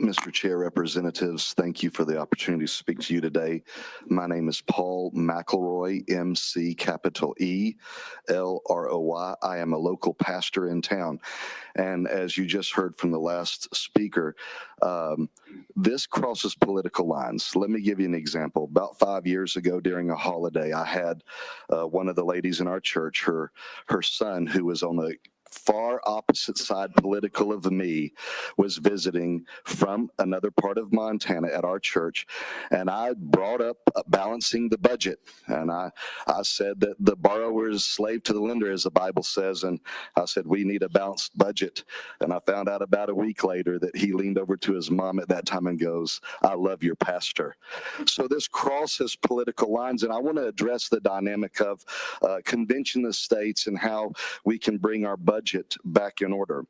Mr. Chair, Representatives, thank you for the opportunity to speak to you today. My name is Paul McElroy, MC capital E LROY. I am a local pastor in town. And as you just heard from the last speaker, this crosses political lines. Let me give you an example. About 5 years ago during a holiday, I had one of the ladies in our church, her son, who was on the far opposite side political of me, was visiting from another part of Montana at our church, and I brought up balancing the budget, and I said that the borrower is slave to the lender, as the Bible says, and I said we need a balanced budget. And I found out about a week later that he leaned over to his mom at that time and goes, "I love your pastor." So this crosses political lines, and I want to address the dynamic of convention of states and how we can bring our budget back in order.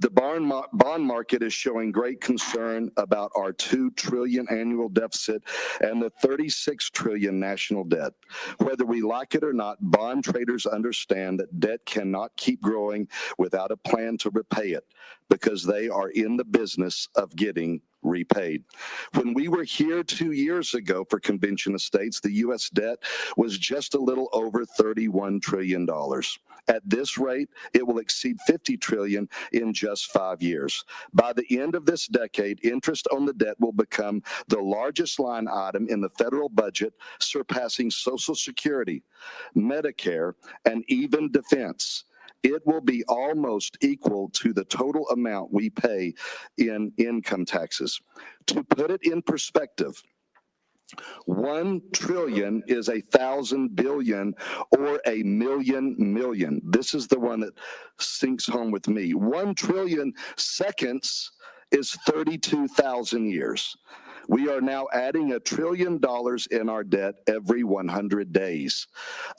The bond market is showing great concern about our $2 trillion annual deficit and the $36 trillion national debt. Whether we like it or not, bond traders understand that debt cannot keep growing without a plan to repay it, because they are in the business of getting repaid. When we were here 2 years ago for Convention of States, the U.S. debt was just a little over $31 trillion. At this rate, it will exceed $50 trillion in just 5 years. By the end of this decade, interest on the debt will become the largest line item in the federal budget, surpassing Social Security, Medicare, and even defense. It will be almost equal to the total amount we pay in income taxes. To put it in perspective, 1 trillion is 1,000 billion or a million. This is the one that sinks home with me. 1 trillion seconds is 32,000 years. We are now adding $1 trillion in our debt every 100 days.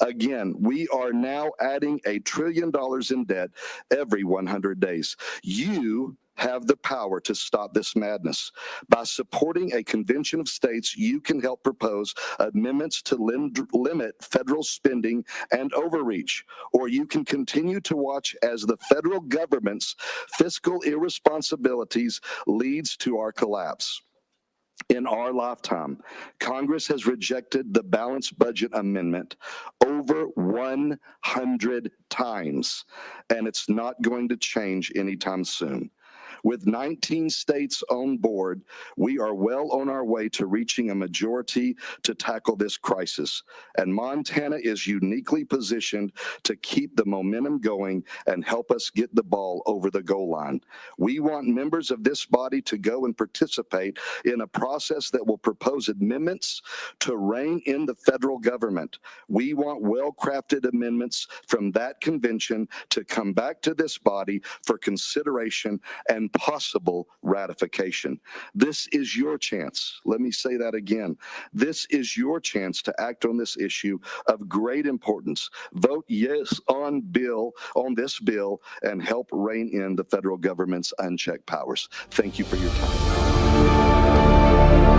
Again, we are now adding $1 trillion in debt every 100 days. You have the power to stop this madness. By supporting a convention of states, you can help propose amendments to limit federal spending and overreach, or you can continue to watch as the federal government's fiscal irresponsibilities leads to our collapse. In our lifetime, Congress has rejected the balanced budget amendment over 100 times, and it's not going to change anytime soon. With 19 states on board, we are well on our way to reaching a majority to tackle this crisis. And Montana is uniquely positioned to keep the momentum going and help us get the ball over the goal line. We want members of this body to go and participate in a process that will propose amendments to rein in the federal government. We want well-crafted amendments from that convention to come back to this body for consideration and possible ratification. This is your chance. Let me say that again. This is your chance to act on this issue of great importance. Vote yes on this bill and help rein in the federal government's unchecked powers. Thank you for your time.